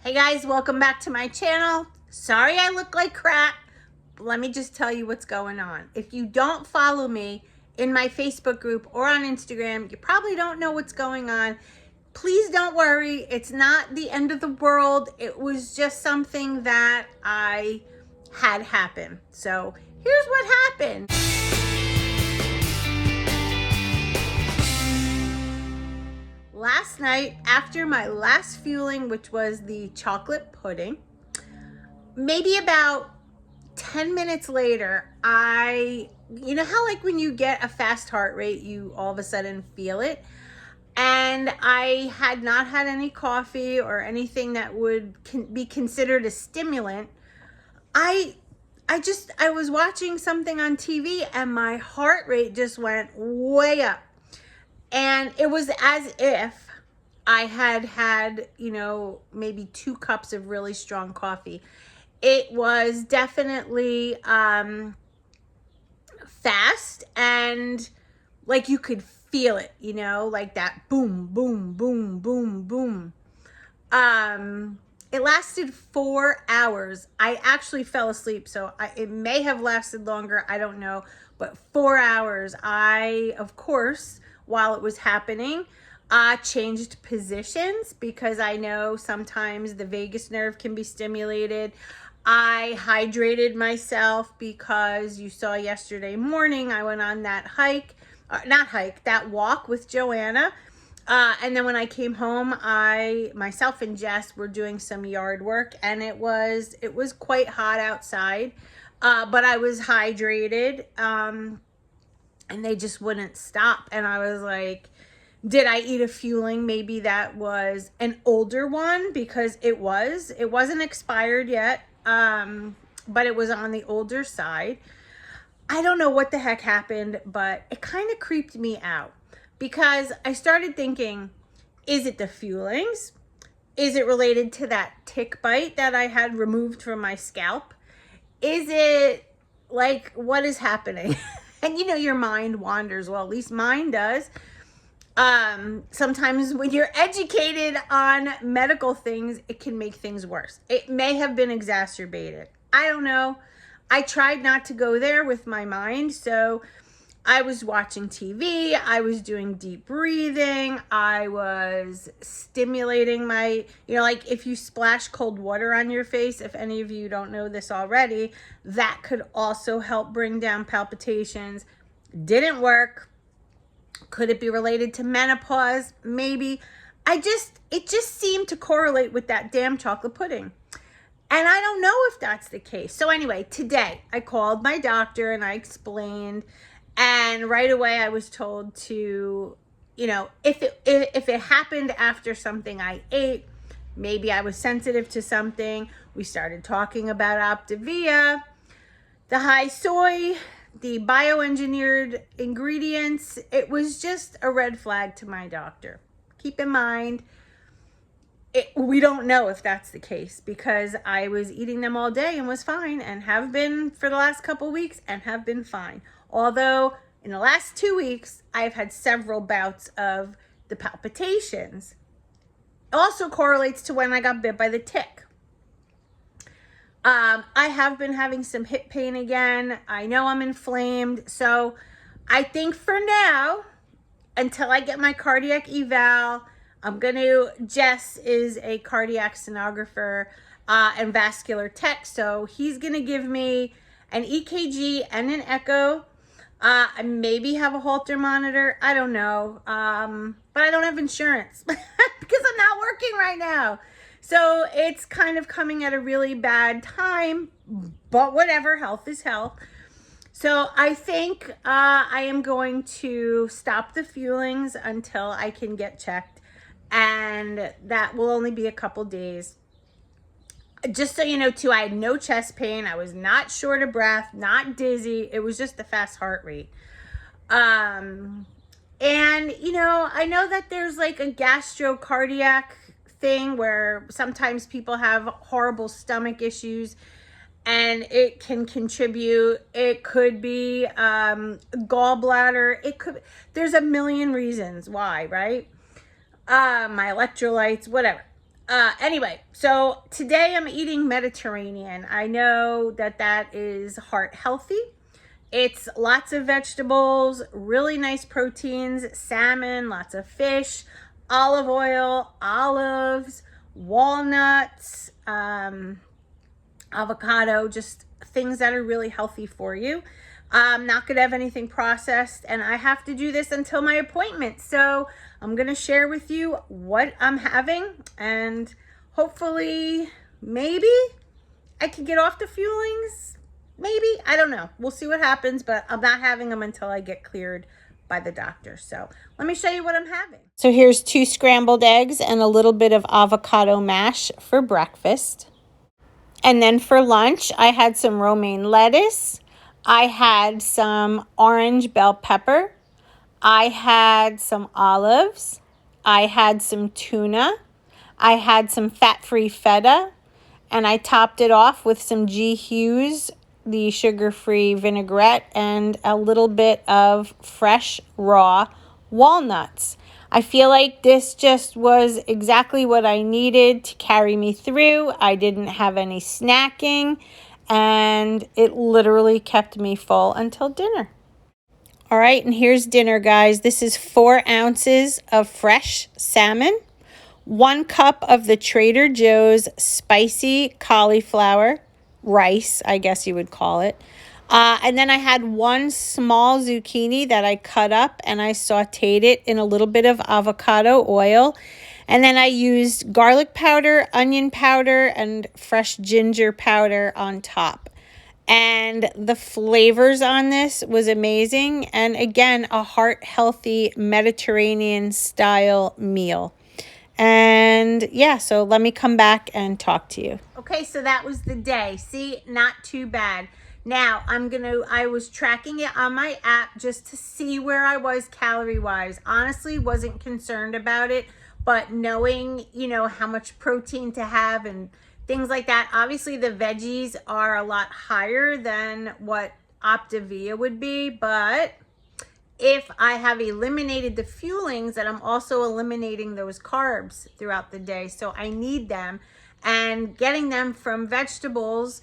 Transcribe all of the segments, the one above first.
Hey guys, welcome back to my channel. Sorry I look like crap, but let me just tell you what's going on. If you don't follow me in my Facebook group or on Instagram, you probably don't know what's going on. Please don't worry. It's not the end of the world. It was just something that I had happen. So here's what happened. Last night, after my last fueling, which was the chocolate pudding, maybe about 10 minutes later, you know how like when you get a fast heart rate, you all of a sudden feel it? And I had not had any coffee or anything that would be considered a stimulant. I was watching something on TV and my heart rate just went way up. And it was as if I had, maybe 2 cups of really strong coffee. It was definitely fast, and like you could feel it, like that boom, boom, boom, boom, boom. It lasted 4 hours. I actually fell asleep, so it may have lasted longer. I don't know, but 4 hours. Of course, while it was happening, changed positions because I know sometimes the vagus nerve can be stimulated. I hydrated myself because you saw yesterday morning I went on that that walk with Joanna. And then when I came home, myself and Jess were doing some yard work, and it was quite hot outside, but I was hydrated, and they just wouldn't stop. And I was like, did I eat a fueling? Maybe that was an older one because it wasn't expired yet, but it was on the older side. I don't know what the heck happened, but it kind of creeped me out. Because I started thinking, is it the fuelings? Is it related to that tick bite that I had removed from my scalp? Is it like, what is happening? And your mind wanders. Well, at least mine does. Sometimes when you're educated on medical things, it can make things worse. It may have been exacerbated. I don't know. I tried not to go there with my mind, so I was watching TV, I was doing deep breathing, I was stimulating like if you splash cold water on your face, if any of you don't know this already, that could also help bring down palpitations. Didn't work. Could it be related to menopause? Maybe. It just seemed to correlate with that damn chocolate pudding. And I don't know if that's the case. So anyway, today I called my doctor and I explained. And right away I was told to, if it happened after something I ate, maybe I was sensitive to something. We started talking about Optavia, the high soy, the bioengineered ingredients. It was just a red flag to my doctor. Keep in mind, we don't know if that's the case because I was eating them all day and was fine, and have been for the last couple weeks and have been fine. Although in the last 2 weeks, I've had several bouts of the palpitations. It also correlates to when I got bit by the tick. I have been having some hip pain again. I know I'm inflamed. So I think for now, until I get my cardiac eval, Jess is a cardiac sonographer and vascular tech. So he's going to give me an EKG and an echo. I maybe have a Holter monitor. I don't know. But I don't have insurance because I'm not working right now. So it's kind of coming at a really bad time, but whatever, health is health. So I think I am going to stop the fuelings until I can get checked. And that will only be a couple days. Just so you know, too, I had no chest pain. I was not short of breath, not dizzy. It was just the fast heart rate. And, I know that there's like a gastrocardiac thing where sometimes people have horrible stomach issues and it can contribute. It could be gallbladder. There's a million reasons why, right? My electrolytes, whatever. Anyway, so today I'm eating Mediterranean. I know that that is heart healthy. It's lots of vegetables, really nice proteins, salmon, lots of fish, olive oil, olives, walnuts, avocado, just things that are really healthy for you. I'm not going to have anything processed, and I have to do this until my appointment. So I'm going to share with you what I'm having, and hopefully, maybe I can get off the fuelings. Maybe, I don't know. We'll see what happens, but I'm not having them until I get cleared by the doctor. So let me show you what I'm having. So here's 2 scrambled eggs and a little bit of avocado mash for breakfast. And then for lunch, I had some romaine lettuce. I had some orange bell pepper. I had some olives. I had some tuna. I had some fat-free feta. And I topped it off with some G. Hughes, the sugar-free vinaigrette, and a little bit of fresh raw walnuts. I feel like this just was exactly what I needed to carry me through. I didn't have any snacking, and it literally kept me full until dinner. All right, and here's dinner, guys. This is 4 ounces of fresh salmon, 1 cup of the Trader Joe's spicy cauliflower rice, I guess you would call it. And then I had 1 small zucchini that I cut up and I sauteed it in a little bit of avocado oil. And then I used garlic powder, onion powder, and fresh ginger powder on top. And the flavors on this was amazing. And again, a heart-healthy Mediterranean style meal. And yeah, so let me come back and talk to you. Okay, so that was the day. See, not too bad. Now I was tracking it on my app just to see where I was calorie wise. Honestly, wasn't concerned about it, but knowing, how much protein to have and things like that. Obviously the veggies are a lot higher than what Optavia would be, but if I have eliminated the fuelings, then I'm also eliminating those carbs throughout the day. So I need them, and getting them from vegetables,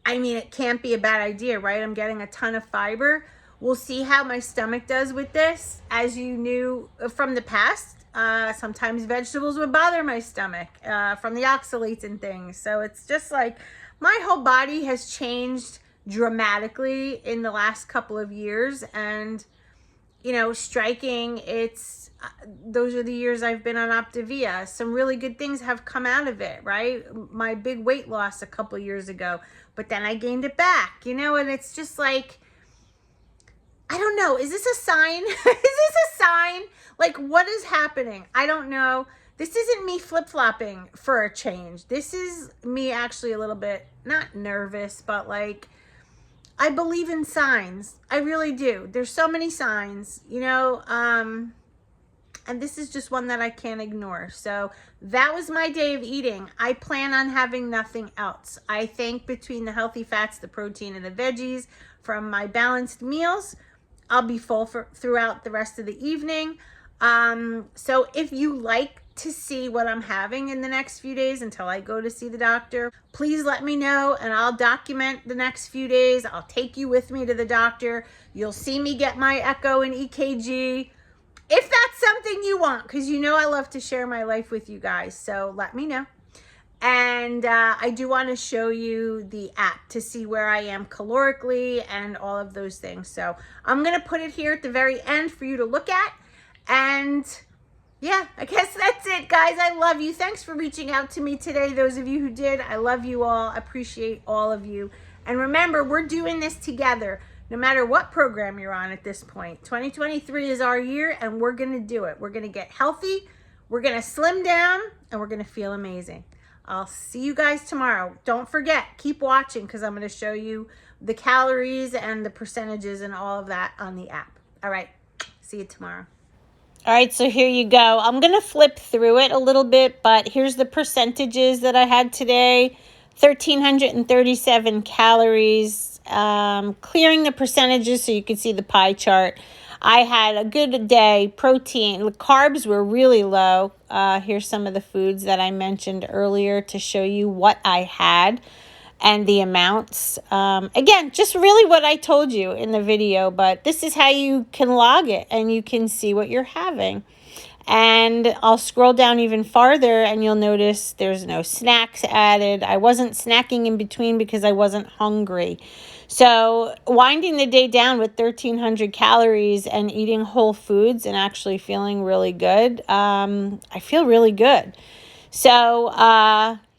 I mean, it can't be a bad idea, right? I'm getting a ton of fiber. We'll see how my stomach does with this. As you knew from the past, sometimes vegetables would bother my stomach from the oxalates and things. So it's just like my whole body has changed dramatically in the last couple of years, and striking, those are the years I've been on Optavia. Some really good things have come out of it, right? My big weight loss a couple years ago, but then I gained it back, and it's just like, I don't know. Is this a sign? Is this a sign? Like, what is happening? I don't know. This isn't me flip-flopping for a change. This is me actually a little bit, not nervous, but like, I believe in signs. I really do. There's so many signs, and this is just one that I can't ignore. So that was my day of eating. I plan on having nothing else. I think between the healthy fats, the protein, and the veggies from my balanced meals, I'll be full throughout the rest of the evening. So if you like to see what I'm having in the next few days until I go to see the doctor, please let me know, and I'll document the next few days. I'll take you with me to the doctor. You'll see me get my echo and EKG, if that's something you want, because I love to share my life with you guys. So let me know. And I do want to show you the app to see where I am calorically and all of those things. So I'm going to put it here at the very end for you to look at. And yeah, I guess that's it, guys. I love you. Thanks for reaching out to me today. Those of you who did, I love you all. Appreciate all of you. And remember, we're doing this together, no matter what program you're on at this point. 2023 is our year, and we're going to do it. We're going to get healthy. We're going to slim down, and we're going to feel amazing. I'll see you guys tomorrow. Don't forget, keep watching, because I'm going to show you the calories and the percentages and all of that on the app. All right. See you tomorrow. All right, so here you go. I'm going to flip through it a little bit, but here's the percentages that I had today. 1,337 calories. Clearing the percentages so you can see the pie chart. I had a good day. Protein, the carbs were really low. Here's some of the foods that I mentioned earlier to show you what I had and the amounts. Again, just really what I told you in the video, but this is how you can log it and you can see what you're having. And I'll scroll down even farther and you'll notice there's no snacks added. I wasn't snacking in between because I wasn't hungry. So winding the day down with 1,300 calories and eating whole foods and actually feeling really good, I feel really good. So,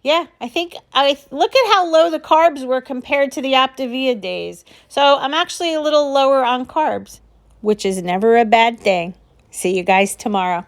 yeah, I look at how low the carbs were compared to the Optavia days. So I'm actually a little lower on carbs, which is never a bad thing. See you guys tomorrow.